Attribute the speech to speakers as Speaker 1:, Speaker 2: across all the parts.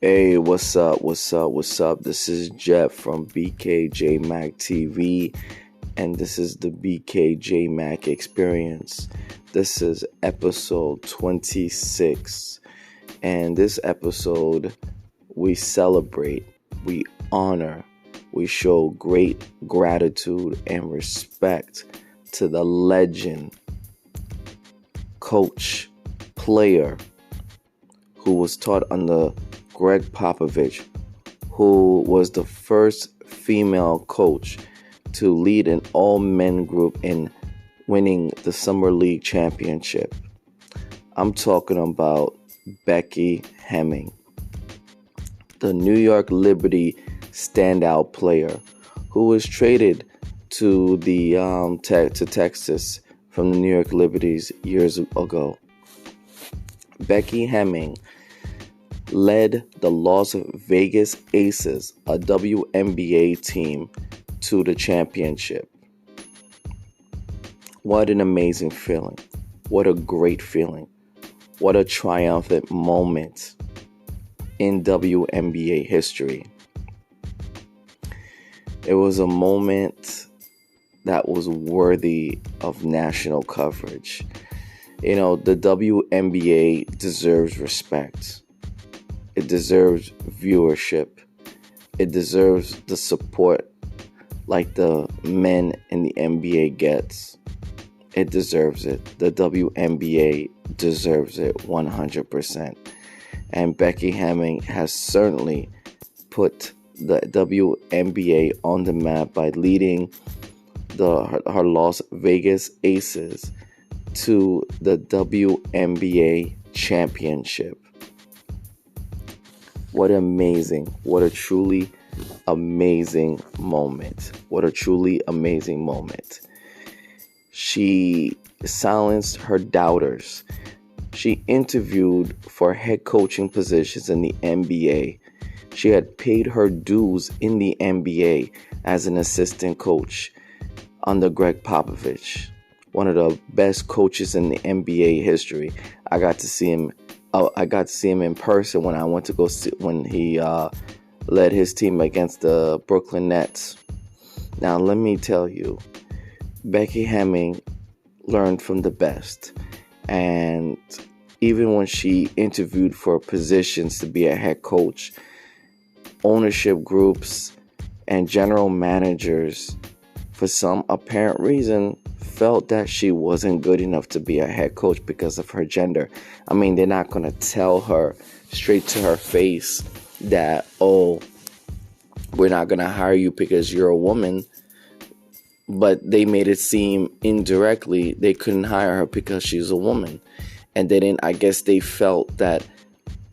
Speaker 1: Hey, what's up? What's up? What's up? This is Jeff from BKJ Mac TV, and this is the BKJ Mac Experience. This is episode 26, and this episode we celebrate, we honor, we show great gratitude and respect to the legend, coach, player who was taught under Greg Popovich, who was the first female coach to lead an all-men group in winning the Summer League championship. I'm talking about Becky Hemming, the New York Liberty standout player who was traded to the to Texas from the New York Liberties years ago. Becky Hemming led the Las Vegas Aces, a WNBA team, to the championship. What an amazing feeling. What a great feeling. What a triumphant moment in WNBA history. It was a moment that was worthy of national coverage. You know, the WNBA deserves respect. It deserves viewership. It deserves the support like the men in the NBA gets. It deserves it. The WNBA deserves it 100%. And Becky Hemming has certainly put the WNBA on the map by leading her Las Vegas Aces to the WNBA championship. What a truly amazing moment. What a truly amazing moment. She silenced her doubters. She interviewed for head coaching positions in the NBA. She had paid her dues in the NBA as an assistant coach under Greg Popovich, one of the best coaches in the NBA history. I got to see him in person when I went to go see when he led his team against the Brooklyn Nets. Now, let me tell you, Becky Hemming learned from the best. And even when she interviewed for positions to be a head coach, ownership groups and general managers, for some apparent reason, felt that she wasn't good enough to be a head coach because of her gender. I mean, they're not going to tell her straight to her face that, oh, we're not going to hire you because you're a woman. But they made it seem indirectly they couldn't hire her because she's a woman. And I guess they felt that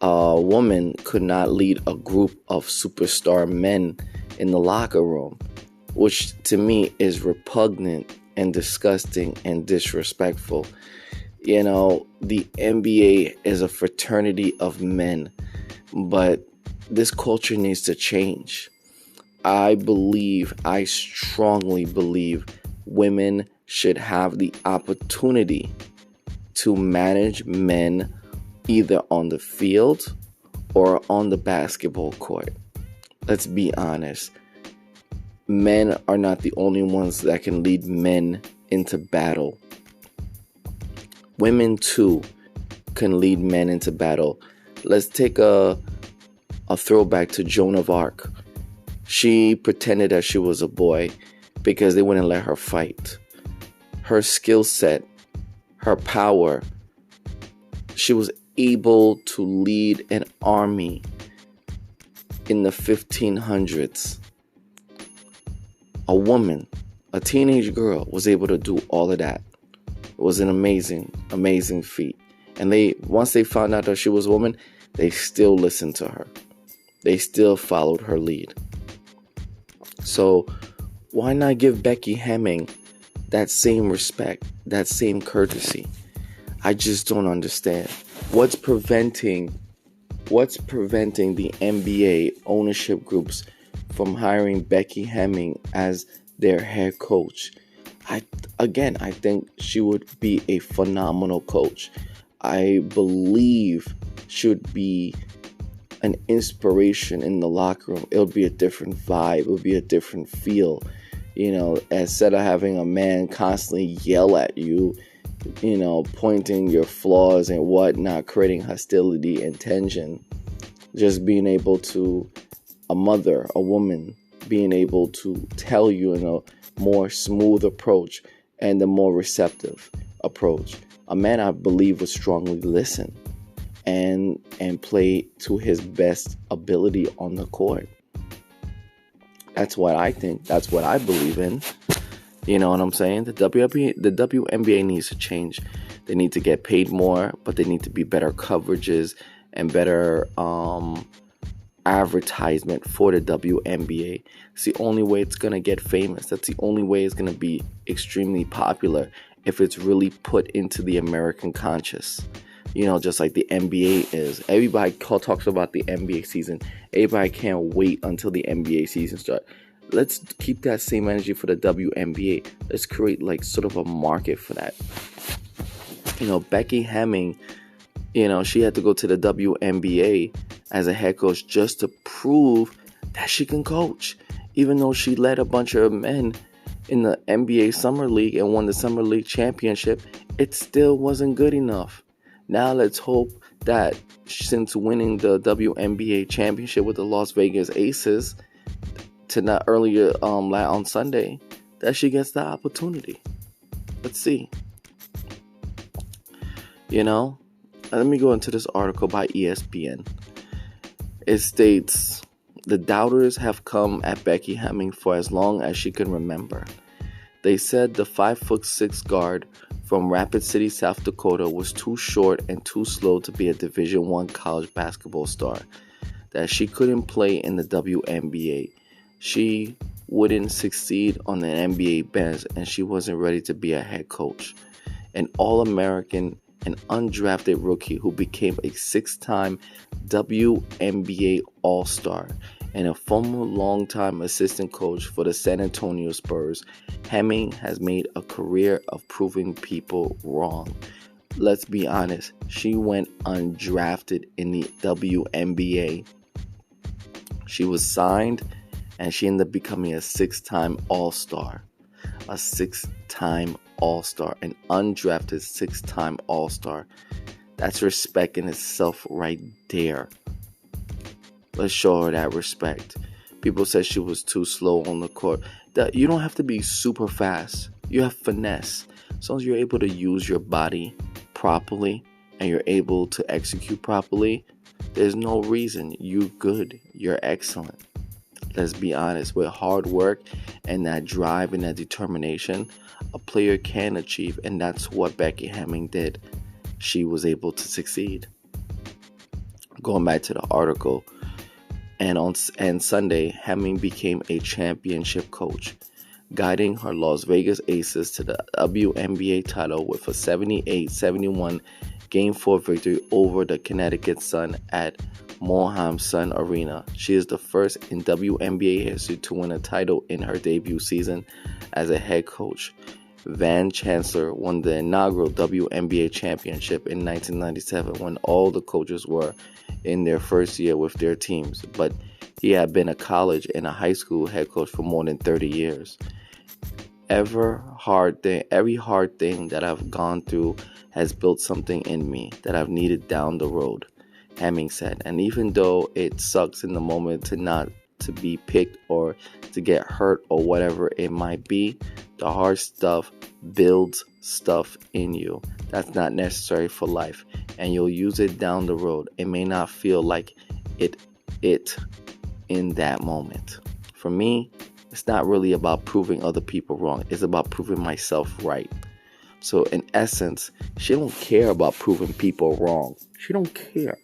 Speaker 1: a woman could not lead a group of superstar men in the locker room, which to me is repugnant and disgusting and disrespectful. You know, the NBA is a fraternity of men, but this culture needs to change. I strongly believe women should have the opportunity to manage men either on the field or on the basketball court. Let's be honest. Men are not the only ones that can lead men into battle. Women too can lead men into battle. Let's take a throwback to Joan of Arc. She pretended that she was a boy because they wouldn't let her fight. Her skill set, her power, she was able to lead an army in the 1500s. A woman, a teenage girl, was able to do all of that. It was an amazing, amazing feat. And once they found out that she was a woman, they still listened to her. They still followed her lead. So why not give Becky Hemming that same respect, that same courtesy? I just don't understand. What's preventing the NBA ownership groups from hiring Becky Hemming as their head coach? I think she would be a phenomenal coach. I believe she would be an inspiration in the locker room. It'll be a different vibe. It'll be a different feel. Instead of having a man constantly yell at you, pointing your flaws and whatnot, creating hostility and tension, just being able to, a mother, a woman, being able to tell you in a more smooth approach and a more receptive approach. A man, I believe, would strongly listen and play to his best ability on the court. That's what I think. That's what I believe in. You know what I'm saying? The WNBA needs to change. They need to get paid more, but they need to be better coverages and better advertisement for the WNBA. It's the only way it's going to get famous. That's the only way it's going to be extremely popular, if it's really put into the American conscious. Just like the NBA is. Everybody talks about the NBA season. Everybody can't wait until the NBA season starts. Let's keep that same energy for the WNBA. Let's create sort of a market for that. Becky Hemming, she had to go to the WNBA as a head coach just to prove that she can coach. Even though she led a bunch of men in the NBA Summer League and won the Summer League championship, it still wasn't good enough. Now let's hope that since winning the WNBA championship with the Las Vegas Aces earlier on Sunday, that she gets the opportunity. Let's see. Let me go into this article by ESPN. It states, the doubters have come at Becky Hemming for as long as she can remember. They said the 5'6" guard from Rapid City, South Dakota was too short and too slow to be a Division I college basketball star, that she couldn't play in the WNBA. She wouldn't succeed on the NBA bench, and she wasn't ready to be a head coach. An All-American and undrafted rookie who became a 6-time WNBA All-Star and a former longtime assistant coach for the San Antonio Spurs, Hemming has made a career of proving people wrong. Let's be honest, she went undrafted in the WNBA. She was signed and she ended up becoming a 6-time All-Star. A 6-time All-Star, an undrafted 6-time All-Star. That's respect in itself right there. Let's show her that respect. People said she was too slow on the court. That you don't have to be super fast. You have finesse. As long as you're able to use your body properly and you're able to execute properly, there's no reason. You're good. You're excellent. Let's be honest. With hard work and that drive and that determination, a player can achieve, and that's what Becky Hemming did. She was able to succeed. Going back to the article, and Sunday, Hemming became a championship coach, guiding her Las Vegas Aces to the WNBA title with a 78-71 Game 4 victory over the Connecticut Sun at Moheim Sun Arena. She is the first in WNBA history to win a title in her debut season as a head coach. Van Chancellor won the inaugural WNBA championship in 1997 when all the coaches were in their first year with their teams, but he had been a college and a high school head coach for more than 30 years. Every hard thing that I've gone through has built something in me that I've needed down the road, Hemming said. And even though it sucks in the moment to be picked or to get hurt or whatever it might be, the hard stuff builds stuff in you that's not necessary for life, and you'll use it down the road. It may not feel like it in that moment. For me, it's not really about proving other people wrong. It's about proving myself right. So in essence, she don't care about proving people wrong. She don't care.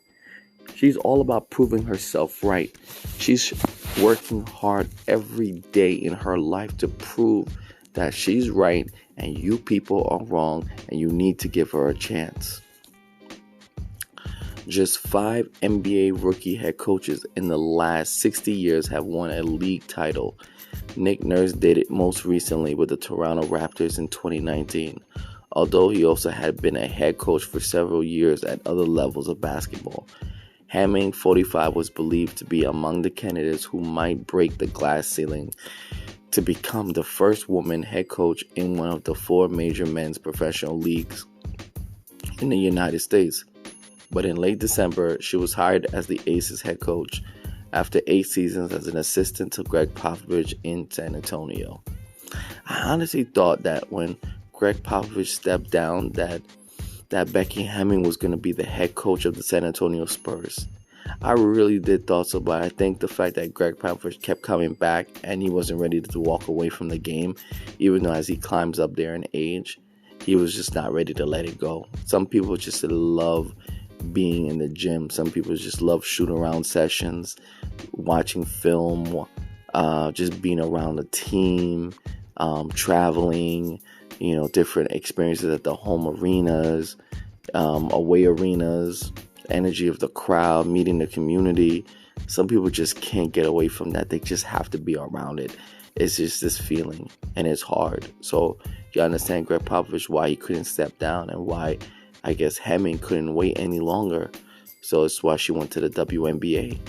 Speaker 1: She's all about proving herself right. She's working hard every day in her life to prove that she's right and you people are wrong, and you need to give her a chance. Just 5 NBA rookie head coaches in the last 60 years have won a league title. Nick Nurse did it most recently with the Toronto Raptors in 2019, although he also had been a head coach for several years at other levels of basketball. Hemming, 45, was believed to be among the candidates who might break the glass ceiling to become the first woman head coach in one of the 4 major men's professional leagues in the United States. But in late December, she was hired as the Aces head coach after 8 seasons as an assistant to Greg Popovich in San Antonio. I honestly thought that when Greg Popovich stepped down, that Becky Hemming was going to be the head coach of the San Antonio Spurs. I really did thought so, but I think the fact that Greg Popovich kept coming back and he wasn't ready to walk away from the game, even though as he climbs up there in age, he was just not ready to let it go. Some people just love being in the gym. Some people just love shooting around sessions, watching film, just being around the team, traveling, different experiences at the home arenas, away arenas, energy of the crowd, meeting the community. Some people just can't get away from that. They just have to be around it. It's just this feeling, and it's hard. So you understand Greg Popovich, why he couldn't step down and why I guess Hemming couldn't wait any longer. So it's why she went to the WNBA.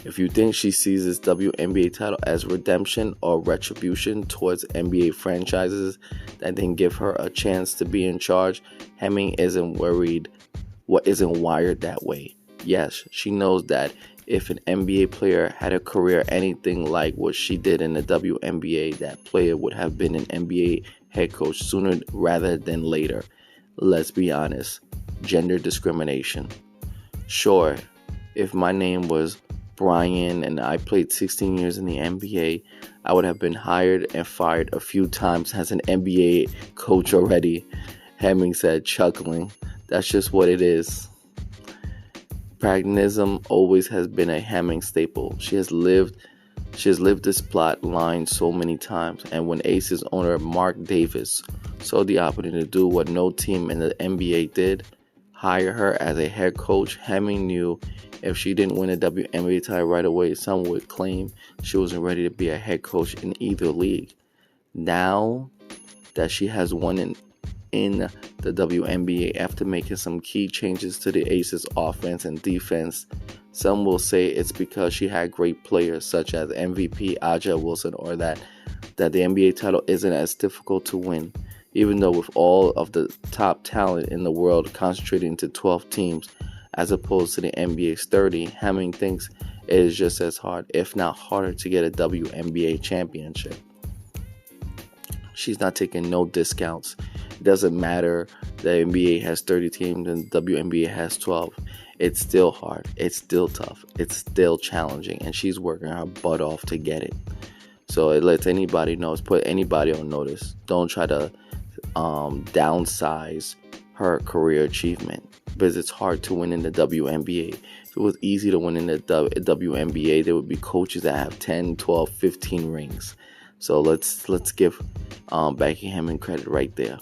Speaker 1: If you think she sees this WNBA title as redemption or retribution towards NBA franchises that didn't give her a chance to be in charge, Hemming isn't wired that way. Yes, she knows that if an NBA player had a career anything like what she did in the WNBA, that player would have been an NBA head coach sooner rather than later. Let's be honest. Gender discrimination. Sure, if my name was Brian and I played 16 years in the NBA, I would have been hired and fired a few times as an NBA coach already, Hemming said, chuckling. That's just what it is. Pragmatism always has been a Hemming staple. She has lived this plot line so many times, and when Aces owner Mark Davis saw the opportunity to do what no team in the NBA did, hire her as a head coach, Hemming knew if she didn't win a WNBA title right away, some would claim she wasn't ready to be a head coach in either league. Now that she has won in the WNBA after making some key changes to the Aces offense and defense, some will say it's because she had great players such as MVP Aja Wilson, or that the NBA title isn't as difficult to win. Even though with all of the top talent in the world concentrating to 12 teams as opposed to the NBA's 30, Hemming thinks it is just as hard, if not harder, to get a WNBA championship. She's not taking no discounts. It doesn't matter the NBA has 30 teams and the WNBA has 12. It's still hard. It's still tough. It's still challenging. And she's working her butt off to get it. So it lets anybody know. It's put anybody on notice. Don't try to downsize her career achievement, because it's hard to win in the WNBA. If it was easy to win in the WNBA, there would be coaches that have 10, 12, 15 rings. So let's give Becky Hemming credit right there.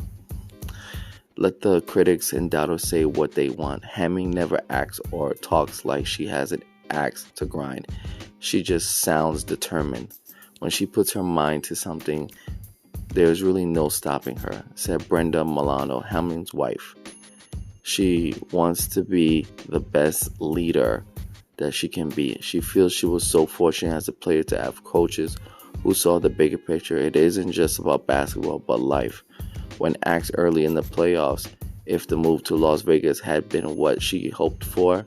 Speaker 1: Let the critics and doubters say what they want. Hemming never acts or talks like she has an axe to grind. She just sounds determined. When she puts her mind to something, there's really no stopping her, said Brenda Milano, Hemming's wife. She wants to be the best leader that she can be. She feels she was so fortunate as a player to have coaches who saw the bigger picture. It isn't just about basketball, but life. When asked early in the playoffs if the move to Las Vegas had been what she hoped for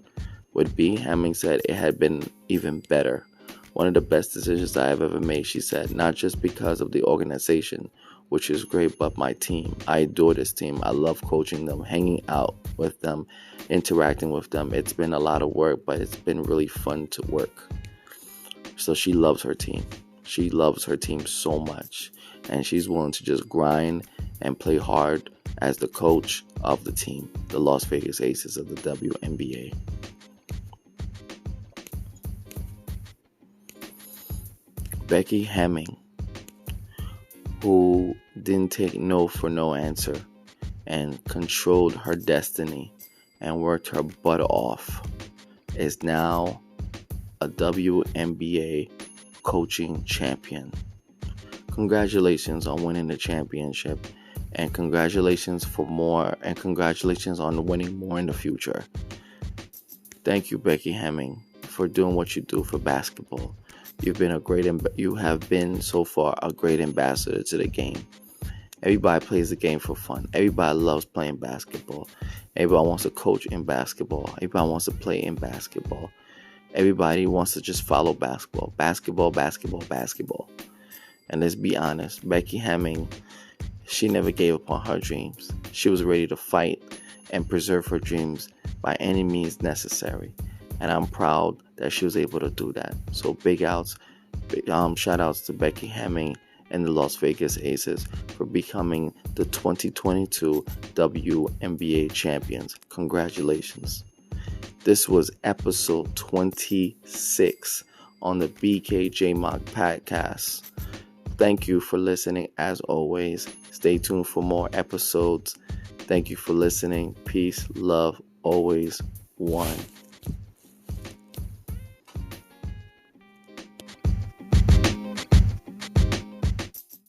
Speaker 1: would be, Hemming said it had been even better. One of the best decisions I have ever made, she said, not just because of the organization, which is great, but my team. I adore this team. I love coaching them, hanging out with them, interacting with them. It's been a lot of work, but it's been really fun to work. So she loves her team. She loves her team so much, and she's willing to just grind and play hard as the coach of the team, the Las Vegas Aces of the WNBA. Becky Hemming, who didn't take no for no answer and controlled her destiny and worked her butt off, is now a WNBA coaching champion. Congratulations on winning the championship. And congratulations for more, and congratulations on winning more in the future. Thank you, Becky Hemming, for doing what you do for basketball. You have been so far a great ambassador to the game. Everybody plays the game for fun. Everybody loves playing basketball. Everybody wants to coach in basketball. Everybody wants to play in basketball. Everybody wants to just follow basketball. Basketball. And let's be honest, Becky Hemming, she never gave up on her dreams. She was ready to fight and preserve her dreams by any means necessary. And I'm proud that she was able to do that. So shout outs to Becky Hemming and the Las Vegas Aces for becoming the 2022 WNBA champions. Congratulations. This was episode 26 on the BKJ Mock Podcast. Thank you for listening as always. Stay tuned for more episodes. Thank you for listening. Peace, love, always one.